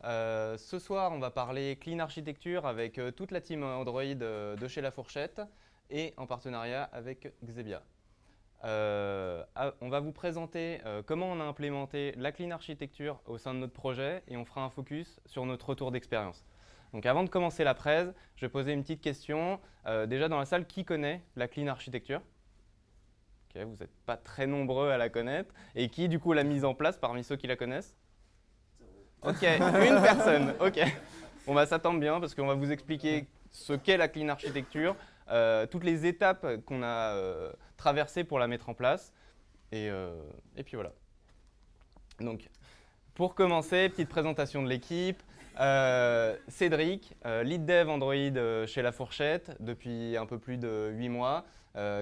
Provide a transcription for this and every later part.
Ce soir, on va parler Clean Architecture avec toute la team Android de chez La Fourchette et en partenariat avec Xebia. On va vous présenter comment on a implémenté la Clean Architecture au sein de notre projet et on fera un focus sur notre retour d'expérience. Donc avant de commencer la presse, je vais poser une petite question. Déjà dans la salle, qui connaît la Clean Architecture? Ok, vous n'êtes pas très nombreux à la connaître. Et qui du coup l'a mise en place parmi ceux qui la connaissent? Ok, une personne. Ok. Bon bah ça tombe bien parce qu'on va vous expliquer ce qu'est la Clean Architecture, toutes les étapes qu'on a traversées pour la mettre en place. Et puis voilà. Donc, pour commencer, petite présentation de l'équipe. Cédric, lead dev Android chez La Fourchette depuis un peu plus de 8 mois,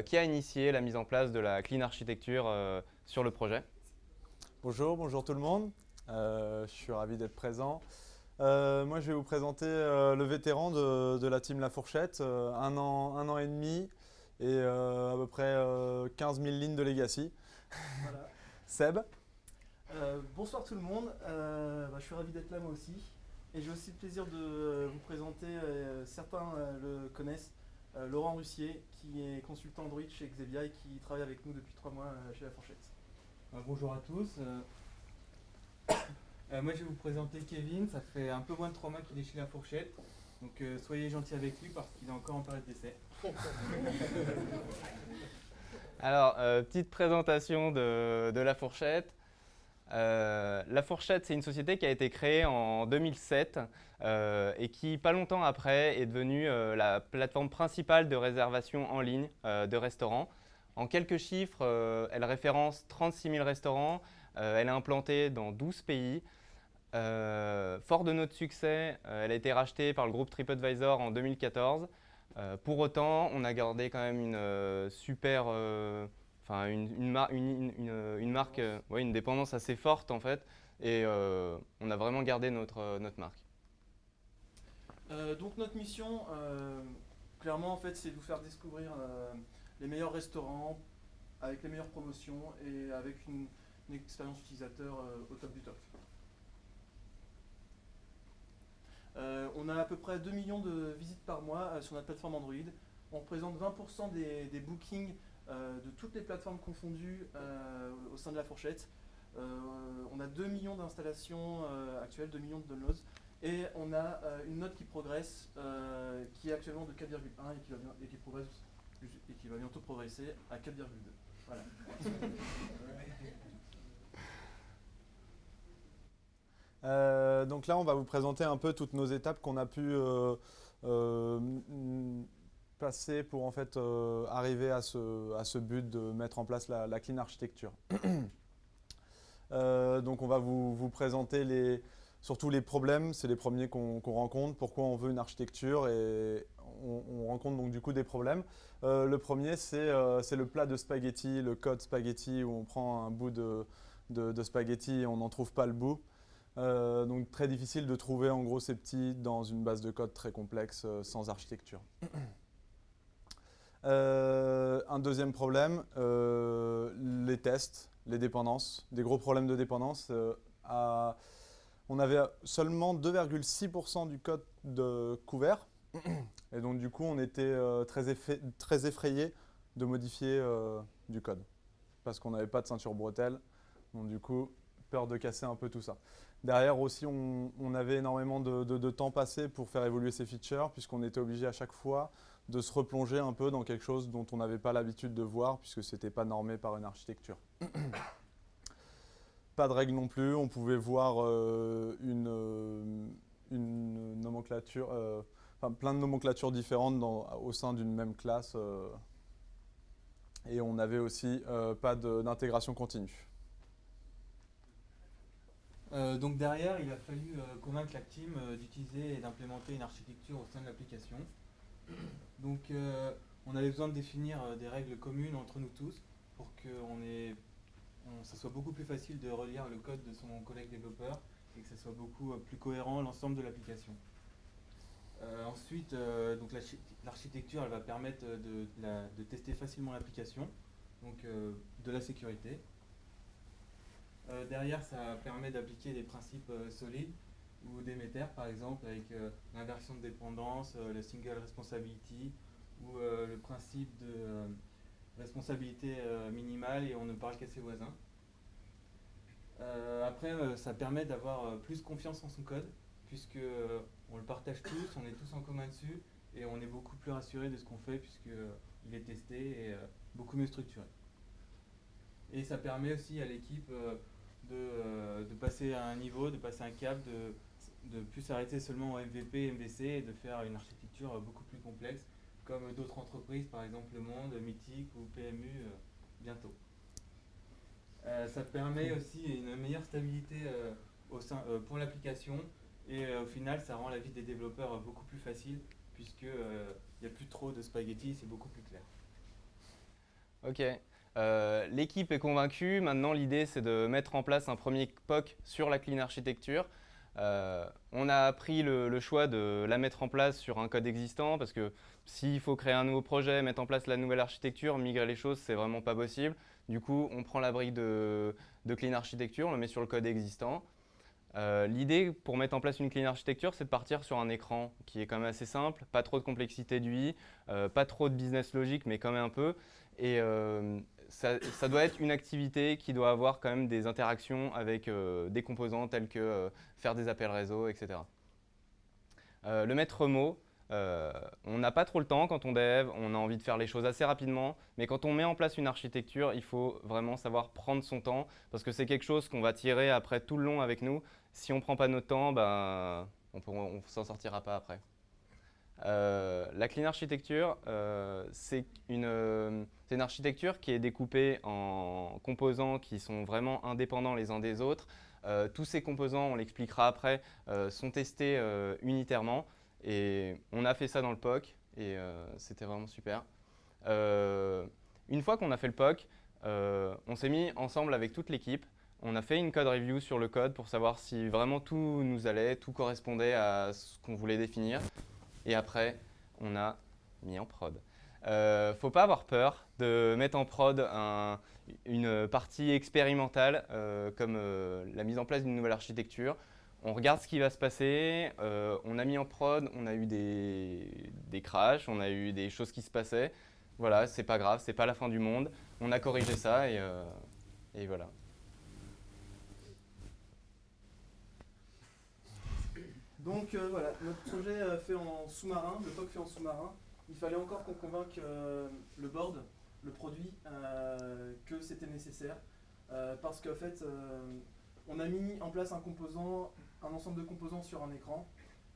qui a initié la mise en place de la Clean Architecture sur le projet. Bonjour, bonjour tout le monde. Je suis ravi d'être présent. Moi, je vais vous présenter le vétéran de la team La Fourchette, un an et demi et à peu près 15 000 lignes de legacy. Voilà. Seb, Bonsoir tout le monde, je suis ravi d'être là moi aussi. Et j'ai aussi le plaisir de vous présenter, certains le connaissent, Laurent Russier, qui est consultant Android chez Xebia et qui travaille avec nous depuis 3 mois chez La Fourchette. Bonjour à tous. Moi je vais vous présenter Kevin, ça fait un peu moins de 3 mois qu'il est chez La Fourchette. Donc soyez gentils avec lui parce qu'il est encore en période d'essai. Alors, petite présentation de La Fourchette. La Fourchette, c'est une société qui a été créée en 2007 et qui, pas longtemps après, est devenue la plateforme principale de réservation en ligne de restaurants. En quelques chiffres, elle référence 36 000 restaurants, elle est implantée dans 12 pays. Fort de notre succès, elle a été rachetée par le groupe TripAdvisor en 2014. Pour autant, on a gardé quand même une super... Enfin, une marque, ouais, une dépendance assez forte en fait, et on a vraiment gardé notre marque. Donc notre mission, clairement en fait, c'est de vous faire découvrir les meilleurs restaurants avec les meilleures promotions et avec une expérience utilisateur au top du top. On a à peu près 2 millions de visites par mois sur notre plateforme Android. On représente 20% des bookings de toutes les plateformes confondues au sein de La Fourchette. On a 2 millions d'installations actuelles, 2 millions de downloads. Et on a une note qui progresse, qui est actuellement de 4,1 et qui va bientôt progresser à 4,2. Voilà. donc là, on va vous présenter un peu toutes nos étapes qu'on a pu passer pour en fait arriver à ce but de mettre en place la Clean Architecture. Donc on va vous présenter surtout les problèmes, c'est les premiers qu'on rencontre, pourquoi on veut une architecture et on rencontre donc du coup des problèmes. Le premier c'est le plat de spaghetti, le code spaghetti où on prend un bout de spaghetti et on n'en trouve pas le bout. Donc très difficile de trouver en gros ces petits dans une base de code très complexe sans architecture. Un deuxième problème, les tests, les dépendances, des gros problèmes de dépendance. On avait seulement 2,6% du code de couvert et donc du coup on était très effrayé de modifier du code parce qu'on n'avait pas de ceinture bretelle, donc du coup peur de casser un peu tout ça. Derrière aussi on avait énormément de temps passé pour faire évoluer ces features puisqu'on était obligé à chaque fois de se replonger un peu dans quelque chose dont on n'avait pas l'habitude de voir puisque ce n'était pas normé par une architecture. Pas de règles non plus, on pouvait voir une nomenclature, plein de nomenclatures différentes au sein d'une même classe et on n'avait aussi pas d'intégration continue. Donc derrière, il a fallu convaincre la team d'utiliser et d'implémenter une architecture au sein de l'application. Donc on avait besoin de définir des règles communes entre nous tous pour que ça soit beaucoup plus facile de relire le code de son collègue développeur et que ça soit beaucoup plus cohérent l'ensemble de l'application. Ensuite, donc l'architecture elle va permettre de tester facilement l'application, donc de la sécurité. Derrière, ça permet d'appliquer des principes solides ou Demeter par exemple avec l'inversion de dépendance, le single responsibility ou le principe de responsabilité minimale et on ne parle qu'à ses voisins. Après, ça permet d'avoir plus confiance en son code puisque on le partage tous, on est tous en commun dessus et on est beaucoup plus rassuré de ce qu'on fait puisque il est testé et beaucoup mieux structuré. Et ça permet aussi à l'équipe de passer à un niveau, de passer un cap, de plus s'arrêter seulement au MVP, MVC et de faire une architecture beaucoup plus complexe comme d'autres entreprises, par exemple Le Monde, Mythique ou PMU bientôt. Ça permet aussi une meilleure stabilité pour l'application et au final ça rend la vie des développeurs beaucoup plus facile puisque il n'y a plus trop de spaghettis, c'est beaucoup plus clair. Ok. L'équipe est convaincue. Maintenant, l'idée, c'est de mettre en place un premier POC sur la clean architecture. On a pris le choix de la mettre en place sur un code existant parce que s'il faut créer un nouveau projet, mettre en place la nouvelle architecture, migrer les choses, c'est vraiment pas possible. Du coup, on prend la brique de clean architecture, on le met sur le code existant. L'idée pour mettre en place une clean architecture, c'est de partir sur un écran qui est quand même assez simple, pas trop de complexité d'UI, pas trop de business logique, mais quand même un peu. Et ça doit être une activité qui doit avoir quand même des interactions avec des composants tels que faire des appels réseau, etc. Le maître mot, on n'a pas trop le temps quand on dev, on a envie de faire les choses assez rapidement, mais quand on met en place une architecture, il faut vraiment savoir prendre son temps parce que c'est quelque chose qu'on va tirer après tout le long avec nous. Si on ne prend pas notre temps, ben, on ne s'en sortira pas après. La clean architecture, c'est une architecture qui est découpée en composants qui sont vraiment indépendants les uns des autres. Tous ces composants, on l'expliquera après, sont testés unitairement. Et on a fait ça dans le POC et c'était vraiment super. Une fois qu'on a fait le POC, on s'est mis ensemble avec toute l'équipe. On a fait une code review sur le code pour savoir si vraiment tout nous allait, tout correspondait à ce qu'on voulait définir. Et après, on a mis en prod. Faut pas avoir peur de mettre en prod une partie expérimentale comme la mise en place d'une nouvelle architecture. On regarde ce qui va se passer, on a mis en prod, on a eu des crashs, on a eu des choses qui se passaient. Voilà, c'est pas grave, c'est pas la fin du monde. On a corrigé ça et voilà. Donc voilà, notre projet fait en sous-marin, le POC fait en sous-marin. Il fallait encore qu'on convainque le board, le produit, que c'était nécessaire. Parce qu'en fait, on a mis en place un ensemble de composants sur un écran,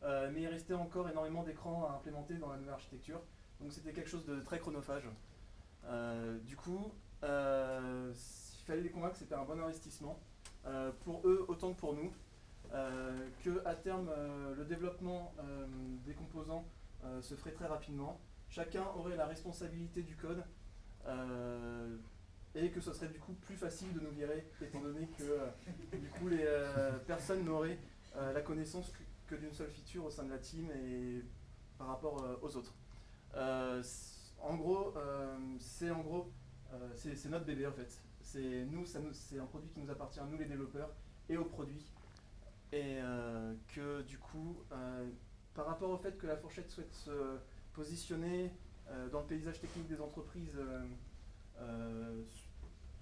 mais il restait encore énormément d'écrans à implémenter dans la nouvelle architecture. Donc c'était quelque chose de très chronophage. Du coup, il fallait les convaincre que c'était un bon investissement, pour eux autant que pour nous. Qu'à terme, le développement des composants se ferait très rapidement. Chacun aurait la responsabilité du code et que ce serait du coup plus facile de nous virer, étant donné que du coup les personnes n'auraient la connaissance que d'une seule feature au sein de la team et par rapport aux autres. En gros, c'est notre bébé en fait. C'est un produit qui nous appartient à nous les développeurs et au produit. Et que du coup, par rapport au fait que la fourchette souhaite se positionner dans le paysage technique des entreprises,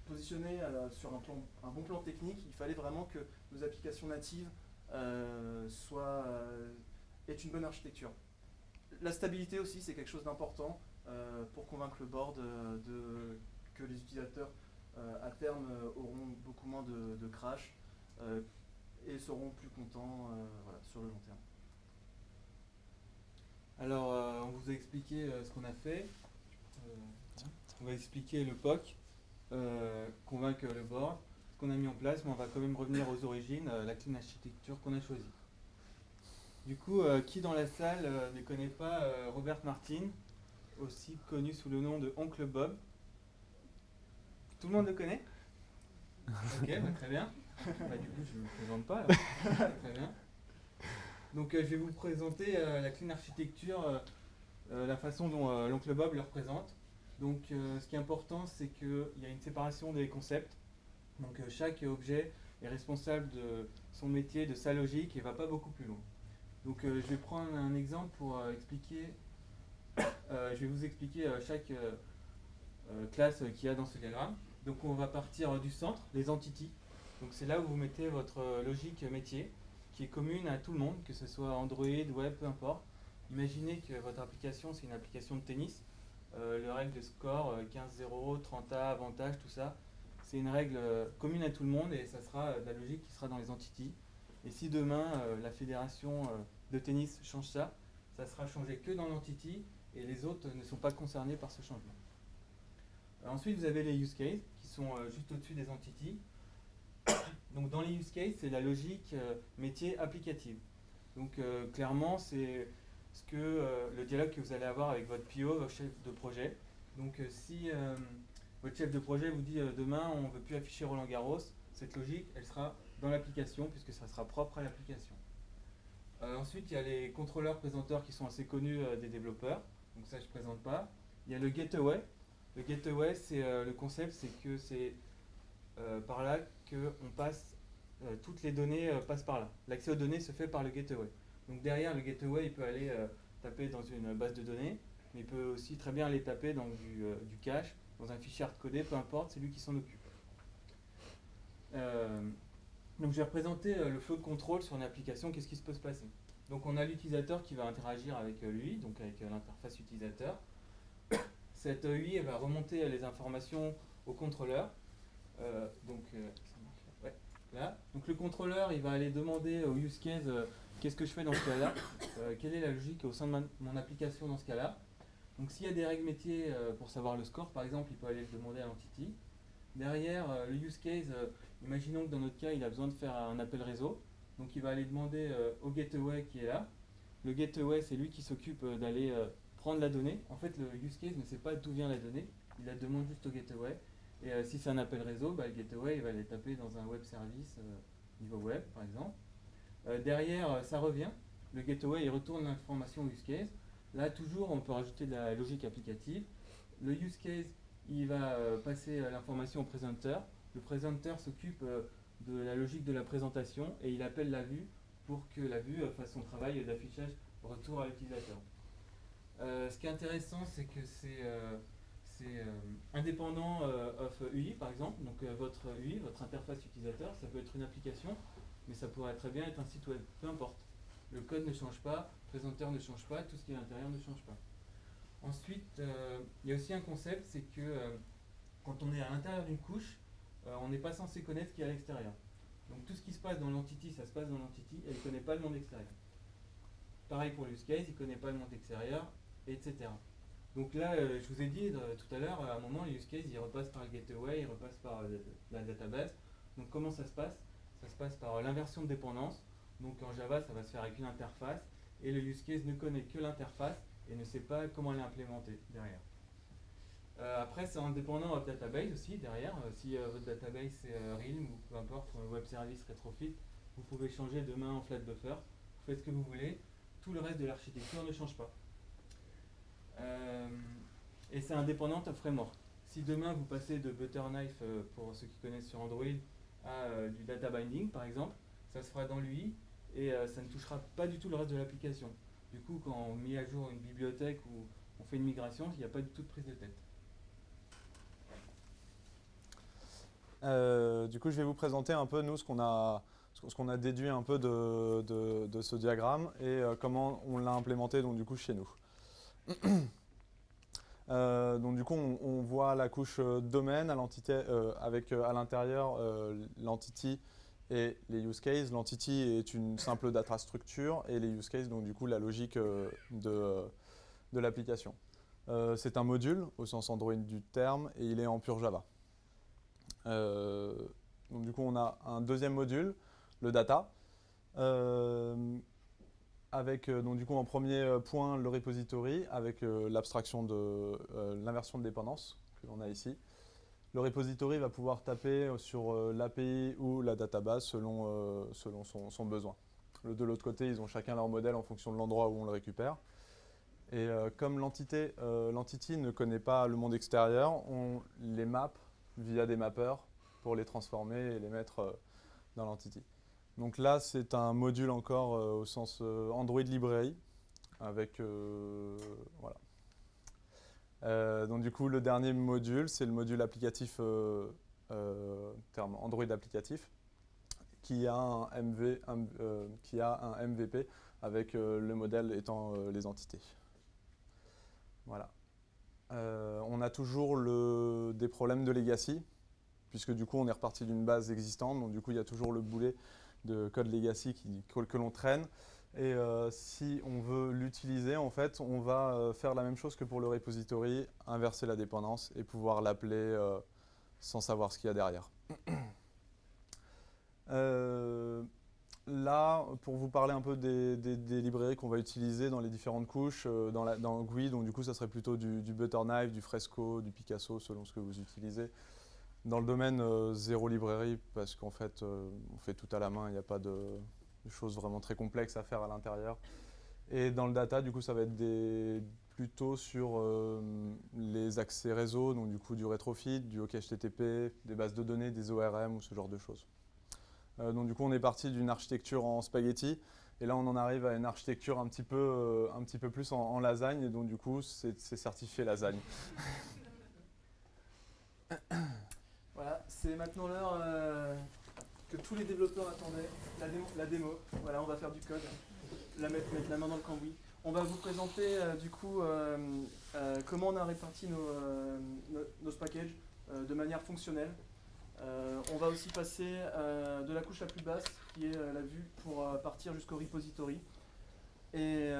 positionner sur un bon plan technique, il fallait vraiment que nos applications natives aient une bonne architecture. La stabilité aussi, c'est quelque chose d'important pour convaincre le board que les utilisateurs à terme auront beaucoup moins de crash. Et seront plus contents voilà, sur le long terme. Alors, on vous a expliqué ce qu'on a fait. On va expliquer le POC, convaincre le board, ce qu'on a mis en place, mais on va quand même revenir aux origines, la clean architecture qu'on a choisie. Du coup, qui dans la salle ne connaît pas Robert Martin, aussi connu sous le nom de Oncle Bob? Tout le monde le connaît? Ok, bah, très bien. Bah, du coup, je ne me présente pas. Très bien. Donc, je vais vous présenter la clean architecture, la façon dont l'oncle Bob le représente. Donc, ce qui est important, c'est qu'il y a une séparation des concepts. Donc, chaque objet est responsable de son métier, de sa logique et va pas beaucoup plus loin. Donc je vais prendre un exemple pour expliquer, je vais vous expliquer chaque classe qu'il y a dans ce diagramme. Donc on va partir du centre, les entities. Donc c'est là où vous mettez votre logique métier qui est commune à tout le monde, que ce soit Android, web, peu importe. Imaginez que votre application c'est une application de tennis. Le règle de score 15-0, 30A, avantage, tout ça, c'est une règle commune à tout le monde et ça sera de la logique qui sera dans les entities. Et si demain la fédération de tennis change ça, ça sera changé que dans l'entity et les autres ne sont pas concernés par ce changement. Ensuite, vous avez les use cases qui sont juste au-dessus des entities. Donc dans les use cases, c'est la logique métier applicative. Donc clairement, c'est ce que le dialogue que vous allez avoir avec votre PO, votre chef de projet. Donc si votre chef de projet vous dit demain on ne veut plus afficher Roland Garros, cette logique elle sera dans l'application puisque ça sera propre à l'application. Ensuite il y a les contrôleurs présenteurs qui sont assez connus des développeurs, donc ça je ne présente pas. Il y a le gateway. Le gateway c'est le concept, c'est que c'est par là qu'on passe, toutes les données passent par là. L'accès aux données se fait par le gateway. Donc derrière, le gateway, il peut aller taper dans une base de données, mais il peut aussi très bien aller taper dans du cache, dans un fichier hardcodé, peu importe, c'est lui qui s'en occupe. Donc je vais représenter le flow de contrôle sur une application, qu'est-ce qui se peut se passer. Donc on a l'utilisateur qui va interagir avec l'UI, donc avec l'interface utilisateur. Cette UI elle va remonter les informations au contrôleur. Là. Donc le contrôleur il va aller demander au use case qu'est-ce que je fais dans ce cas-là, quelle est la logique au sein de mon application dans ce cas-là. Donc s'il y a des règles métiers pour savoir le score par exemple, il peut aller le demander à l'entity. Derrière le use case, imaginons que dans notre cas il a besoin de faire un appel réseau, donc il va aller demander au gateway qui est là. Le gateway c'est lui qui s'occupe d'aller prendre la donnée. En fait le use case ne sait pas d'où vient la donnée, il la demande juste au gateway. Et si c'est un appel réseau, le gateway il va les taper dans un web service niveau web par exemple. Derrière, ça revient. Le gateway il retourne l'information au use case. Là toujours on peut rajouter de la logique applicative. Le use case il va passer l'information au presenter. Le presenter s'occupe de la logique de la présentation et il appelle la vue pour que la vue fasse son travail d'affichage retour à l'utilisateur. Ce qui est intéressant c'est que c'est indépendant of UI par exemple, donc votre UI, votre interface utilisateur, ça peut être une application, mais ça pourrait très bien être un site web, peu importe. Le code ne change pas, le présenteur ne change pas, tout ce qui est à l'intérieur ne change pas. Ensuite, il y a aussi un concept, c'est que quand on est à l'intérieur d'une couche, on n'est pas censé connaître ce qu'il y a à l'extérieur. Donc tout ce qui se passe dans l'entity, ça se passe dans l'entity, et il ne connaît pas le monde extérieur. Pareil pour l'use case, il ne connaît pas le monde extérieur, etc. Donc là, je vous ai dit tout à l'heure, à un moment, le use case, il repasse par le gateway, il repasse par la database. Donc comment ça se passe? Ça se passe par l'inversion de dépendance. Donc en Java, ça va se faire avec une interface. Et le use case ne connaît que l'interface et ne sait pas comment l'implémenter derrière. Après, c'est indépendant de votre database aussi derrière. Si votre database c'est Realm ou peu importe, ou un web service Retrofit, vous pouvez changer demain en flat buffer. Vous faites ce que vous voulez. Tout le reste de l'architecture ne change pas. Et c'est indépendant of framework. Si demain vous passez de Butterknife, pour ceux qui connaissent sur Android, à du data binding par exemple, ça se fera dans l'UI et ça ne touchera pas du tout le reste de l'application. Du coup, quand on met à jour une bibliothèque ou on fait une migration, il n'y a pas du tout de prise de tête. Du coup, je vais vous présenter un peu nous ce qu'on a déduit un peu de ce diagramme et comment on l'a implémenté donc du coup chez nous. Donc du coup, on voit la couche domaine à l'entité avec à l'intérieur l'entity et les use cases. L'entity est une simple data structure et les use cases donc du coup la logique de l'application. C'est un module au sens Android du terme et il est en pur Java. Donc du coup, on a un deuxième module, le data. Avec donc du coup en premier point le repository avec l'abstraction de l'inversion de dépendance que l'on a ici. Le repository va pouvoir taper sur l'API ou la database selon son besoin. De l'autre côté, ils ont chacun leur modèle en fonction de l'endroit où on le récupère. Et comme l'entity ne connaît pas le monde extérieur, on les map via des mappeurs pour les transformer et les mettre dans l'entity. Donc là, c'est un module encore au sens Android Library, avec voilà. Donc du coup, le dernier module, c'est le module applicatif, terme Android applicatif, qui a un MVP avec le modèle étant les entités. Voilà. On a toujours des problèmes de legacy, puisque du coup on est reparti d'une base existante, donc du coup il y a toujours le boulet de code legacy que l'on traîne. Et si on veut l'utiliser, en fait, on va faire la même chose que pour le repository, inverser la dépendance et pouvoir l'appeler sans savoir ce qu'il y a derrière. Là, pour vous parler un peu des librairies qu'on va utiliser dans les différentes couches, dans GUI, donc du coup ça serait plutôt du Butterknife, du Fresco, du Picasso, selon ce que vous utilisez. Dans le domaine zéro librairie, parce qu'en fait on fait tout à la main, il n'y a pas de choses vraiment très complexes à faire à l'intérieur. Et dans le data, du coup ça va être plutôt sur les accès réseau, donc du coup du retrofit, du hockey HTTP, des bases de données, des ORM ou ce genre de choses. Donc du coup, on est parti d'une architecture en spaghetti, et là, on en arrive à une architecture un petit peu plus en lasagne, et donc du coup, c'est certifié lasagne. Voilà, c'est maintenant l'heure que tous les développeurs attendaient, la démo. Voilà, on va faire du code, mettre la main dans le cambouis. On va vous présenter du coup comment on a réparti nos packages de manière fonctionnelle. On va aussi passer de la couche la plus basse, qui est la vue, pour partir jusqu'au repository. Et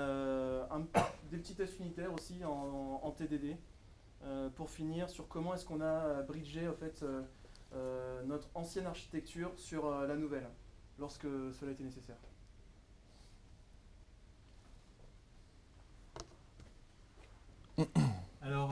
des petits tests unitaires aussi en TDD, pour finir sur comment est-ce qu'on a bridgé en fait, notre ancienne architecture sur la nouvelle, lorsque cela était nécessaire. Alors,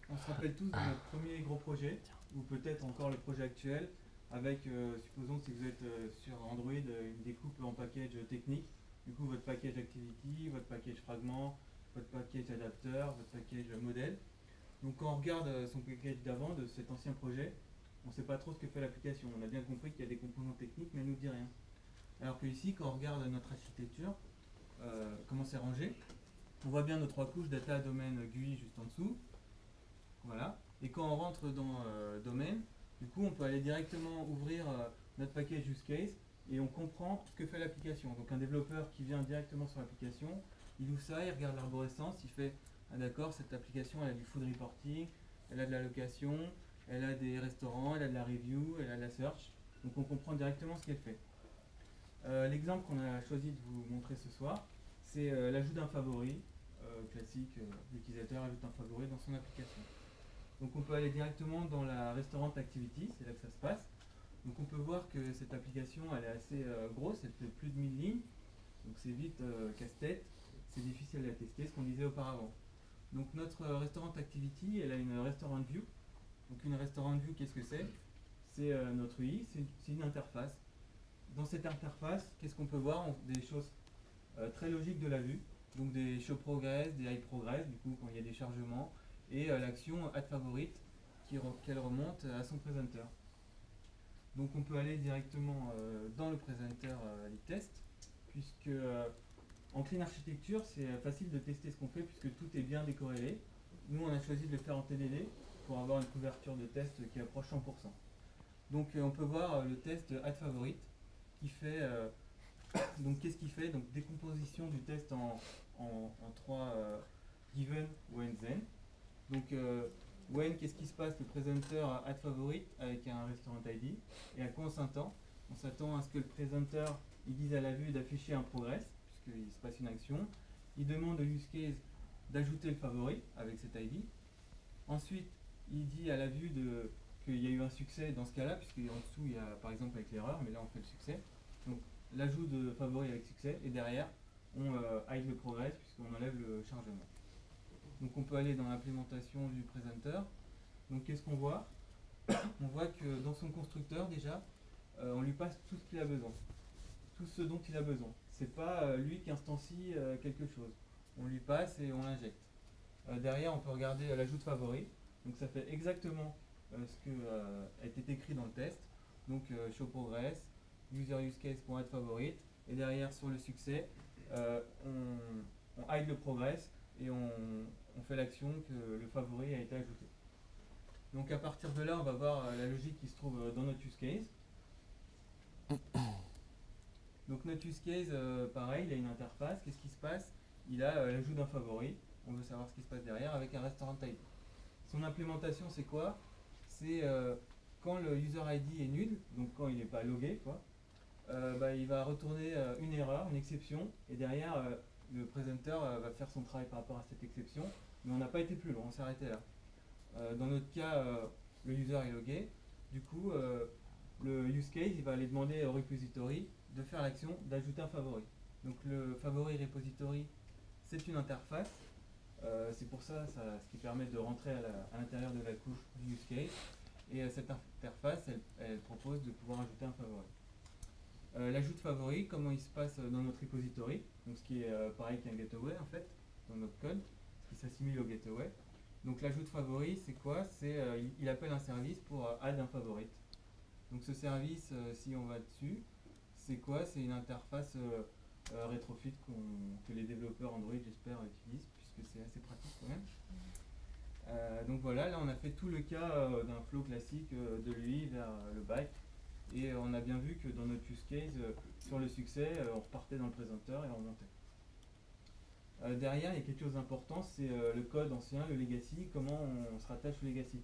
on se rappelle tous de notre premier gros projet, ou peut-être encore le projet actuel, avec, supposons que si vous êtes sur Android, une découpe en package technique, du coup votre package activity, votre package fragment, votre package adapteur, votre package modèle. Donc quand on regarde son package d'avant, de cet ancien projet, on ne sait pas trop ce que fait l'application. On a bien compris qu'il y a des composants techniques, mais elle ne nous dit rien. Alors que ici, quand on regarde notre architecture, comment c'est rangé, on voit bien nos trois couches, data, domaine, GUI juste en dessous. Voilà. Et quand on rentre dans domaine, du coup, on peut aller directement ouvrir notre package use case et on comprend ce que fait l'application. Donc un développeur qui vient directement sur l'application, il ouvre ça, il regarde l'arborescence, il fait « Ah d'accord, cette application, elle a du food reporting, elle a de la location, elle a des restaurants, elle a de la review, elle a de la search. » Donc on comprend directement ce qu'elle fait. L'exemple qu'on a choisi de vous montrer ce soir, c'est l'ajout d'un favori. Classique, l'utilisateur ajoute un favori dans son application. Donc on peut aller directement dans la Restaurant Activity, c'est là que ça se passe. Donc on peut voir que cette application elle est assez grosse, elle fait plus de 1000 lignes. Donc c'est vite casse-tête, c'est difficile à tester, ce qu'on disait auparavant. Donc notre Restaurant Activity, elle a une Restaurant View. Donc une Restaurant View, qu'est-ce que c'est? C'est notre UI, c'est une interface. Dans cette interface, qu'est-ce qu'on peut voir? Des choses très logiques de la vue. Donc des show progress, des hide progress, du coup quand il y a des chargements, et l'action add favorite qu'elle remonte à son presenter. Donc on peut aller directement dans le presenter lead test, puisque en clean architecture c'est facile de tester ce qu'on fait puisque tout est bien décorrélé. Nous on a choisi de le faire en TDD pour avoir une couverture de test qui approche 100%. Donc on peut voir le test add favorite qui fait donc qu'est-ce qu'il fait? Donc décomposition du test en trois given, when, then. Donc when, qu'est-ce qui se passe? Le presenter add favorite avec un restaurant ID. Et à quoi on s'attend? On s'attend à ce que le presenter il dise à la vue d'afficher un progress, puisqu'il se passe une action. Il demande au use case d'ajouter le favori avec cet ID. Ensuite, il dit à la vue qu'il y a eu un succès dans ce cas-là, puisqu'en dessous il y a par exemple avec l'erreur, mais là on fait le succès. Donc l'ajout de favori avec succès, et derrière on hide le progress puisqu'on enlève le chargement. Donc on peut aller dans l'implémentation du presenter. Donc qu'est-ce qu'on voit? On voit que dans son constructeur déjà, on lui passe tout ce qu'il a besoin, tout ce dont il a besoin. C'est pas lui qui instancie quelque chose. On lui passe et on l'injecte. Derrière on peut regarder l'ajout de favori. Donc ça fait exactement ce qui a été écrit dans le test. Donc show progress, user-use-case.add-favorite, et derrière sur le succès, on hide le progress et on fait l'action que le favori a été ajouté. Donc à partir de là, on va voir la logique qui se trouve dans notre use case. Donc notre use case, pareil, il a une interface. Qu'est-ce qui se passe? Il a l'ajout d'un favori. On veut savoir ce qui se passe derrière avec un restaurant ID. Son implémentation, c'est quoi? C'est quand le user ID est nul, donc quand il n'est pas logué, quoi, il va retourner une erreur, une exception, et derrière, le presenter va faire son travail par rapport à cette exception, mais on n'a pas été plus loin, on s'est arrêté là. Dans notre cas, le user est logué, du coup, le use case, il va aller demander au repository de faire l'action d'ajouter un favori. Donc le favori repository, c'est une interface, c'est pour ça, ce qui permet de rentrer à l'intérieur de la couche du use case, et cette interface, elle propose de pouvoir ajouter un favori. L'ajout de favori, comment il se passe dans notre repository, donc ce qui est pareil qu'un gateway en fait, dans notre code, ce qui s'assimile au gateway. Donc l'ajout de favori, c'est quoi? C'est il appelle un service pour add un favorite. Donc ce service, si on va dessus, c'est quoi? C'est une interface rétrofit que les développeurs Android, j'espère, utilisent, puisque c'est assez pratique quand même. Donc voilà, là on a fait tout le cas d'un flow classique de l'UI vers le byte. Et on a bien vu que dans notre use case, sur le succès, on repartait dans le présenteur et on remontait. Derrière, il y a quelque chose d'important, c'est le code ancien, le legacy, comment on se rattache au legacy.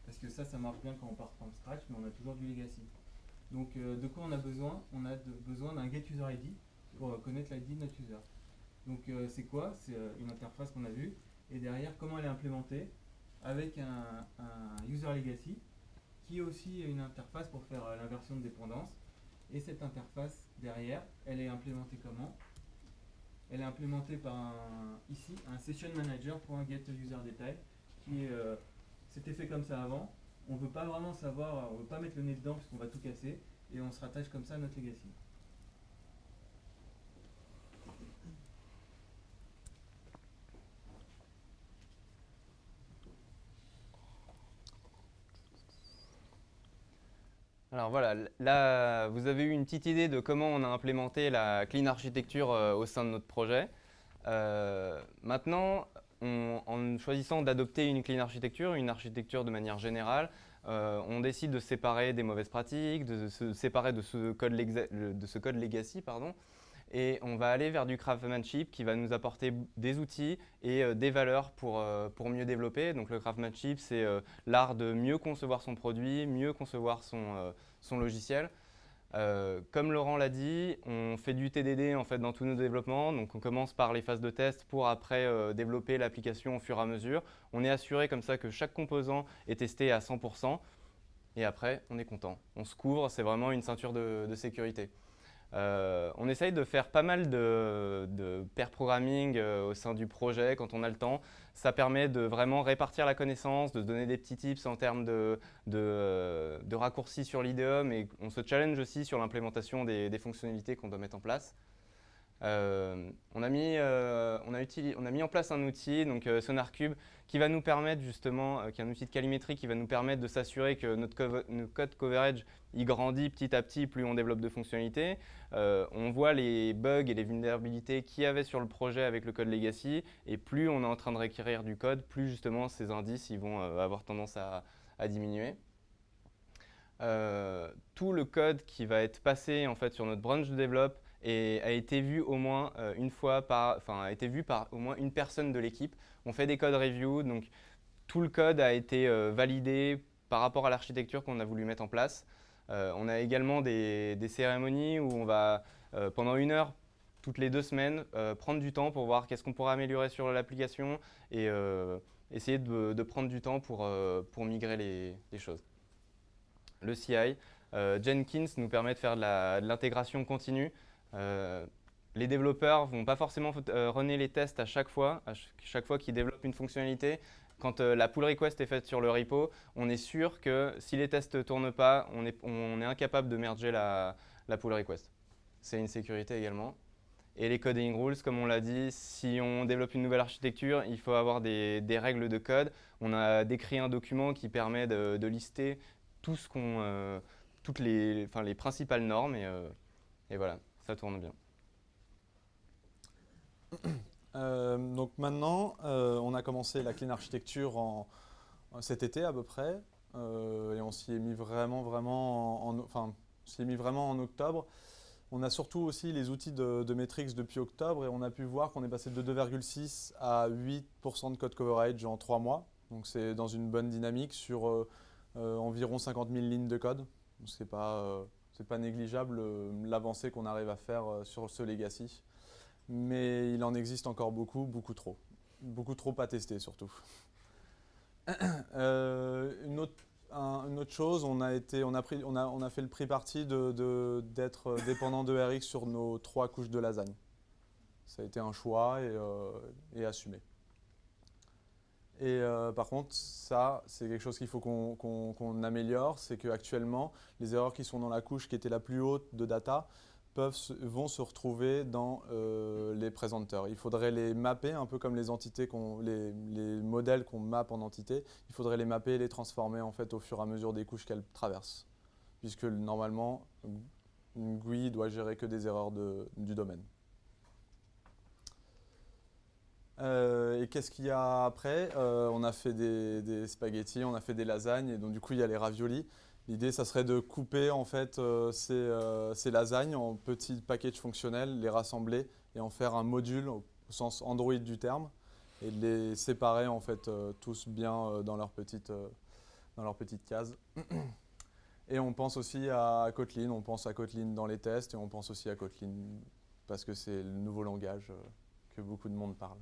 Parce que ça marche bien quand on part from scratch, mais on a toujours du legacy. Donc de quoi on a besoin? On a besoin d'un getUserID pour connaître l'ID de notre user. Donc c'est quoi? C'est une interface qu'on a vue. Et derrière, comment elle est implémentée? Avec un user legacy, qui est aussi une interface pour faire l'inversion de dépendance. Et cette interface, derrière, elle est implémentée comment? Elle est implémentée par ici un session manager pour un getUserDetail qui c'était fait comme ça avant. On ne veut pas vraiment savoir, on ne veut pas mettre le nez dedans parce qu'on va tout casser et on se rattache comme ça à notre legacy. Alors voilà, là vous avez eu une petite idée de comment on a implémenté la clean architecture au sein de notre projet. Maintenant, en choisissant d'adopter une clean architecture, une architecture de manière générale, on décide de se séparer des mauvaises pratiques, de se séparer de ce code legacy, pardon, et on va aller vers du craftsmanship qui va nous apporter des outils et des valeurs pour mieux développer. Donc le craftsmanship, c'est l'art de mieux concevoir son produit, mieux concevoir son logiciel. Comme Laurent l'a dit, on fait du TDD en fait dans tous nos développements. Donc on commence par les phases de test pour après développer l'application au fur et à mesure. On est assuré comme ça que chaque composant est testé à 100%. Et après, on est content. On se couvre, c'est vraiment une ceinture de sécurité. On essaye de faire pas mal de pair programming au sein du projet quand on a le temps. Ça permet de vraiment répartir la connaissance, de donner des petits tips en termes de raccourcis sur l'IDEOM, et on se challenge aussi sur l'implémentation des fonctionnalités qu'on doit mettre en place. On a mis en place un outil, donc SonarCube, qui va nous permettre justement, qui est un outil de calimétrie qui va nous permettre de s'assurer que notre code coverage il grandit petit à petit plus on développe de fonctionnalités. On voit les bugs et les vulnérabilités qu'il y avait sur le projet avec le code legacy, et plus on est en train de réécrire du code, plus justement ces indices ils vont avoir tendance à diminuer. Tout le code qui va être passé en fait sur notre branch de develop a été vu au moins a été vu par au moins une personne de l'équipe. On fait des code reviews, donc tout le code a été validé par rapport à l'architecture qu'on a voulu mettre en place. On a également des cérémonies où on va pendant 1 heure toutes les 2 semaines prendre du temps pour voir qu'est-ce qu'on pourrait améliorer sur l'application et essayer de prendre du temps pour migrer les choses. Le CI, Jenkins nous permet de faire de l'intégration continue. Les développeurs ne vont pas forcément runner les tests à chaque fois qu'ils développent une fonctionnalité. Quand la pull request est faite sur le repo, on est sûr que si les tests ne tournent pas, on est incapable de merger la pull request. C'est une sécurité également. Et les coding rules, comme on l'a dit, si on développe une nouvelle architecture, il faut avoir des règles de code. On a décrit un document qui permet de lister tout ce toutes les principales normes et voilà, ça tourne bien. Donc maintenant, on a commencé la Clean Architecture cet été à peu près, et on s'y est mis vraiment en octobre. On a surtout aussi les outils de Metrics depuis octobre, et on a pu voir qu'on est passé de 2,6 à 8% de code coverage en 3 mois. Donc c'est dans une bonne dynamique sur environ 50 000 lignes de code. C'est pas négligeable l'avancée qu'on arrive à faire sur ce legacy. Mais il en existe encore beaucoup trop. Beaucoup trop à tester surtout. Une autre chose, on a fait le pri parti d'être dépendant de RX sur nos 3 couches de lasagne. Ça a été un choix et assumé. Et par contre, ça, c'est quelque chose qu'il faut qu'on améliore, c'est qu'actuellement, les erreurs qui sont dans la couche qui était la plus haute de data vont se retrouver dans les présenteurs. Il faudrait les mapper, un peu comme les entités, les modèles qu'on mappe en entités. Il faudrait les mapper et les transformer en fait au fur et à mesure des couches qu'elles traversent. Puisque normalement, une GUI doit gérer que des erreurs du domaine. Et qu'est-ce qu'il y a après? On a fait des spaghettis, on a fait des lasagnes, et donc du coup il y a les raviolis. L'idée, ça serait de couper en fait ces lasagnes en petits packages fonctionnels, les rassembler et en faire un module au sens Android du terme, et de les séparer en fait tous bien dans leur petite case. Et on pense aussi à Kotlin, on pense à Kotlin dans les tests, et on pense aussi à Kotlin parce que c'est le nouveau langage que beaucoup de monde parle.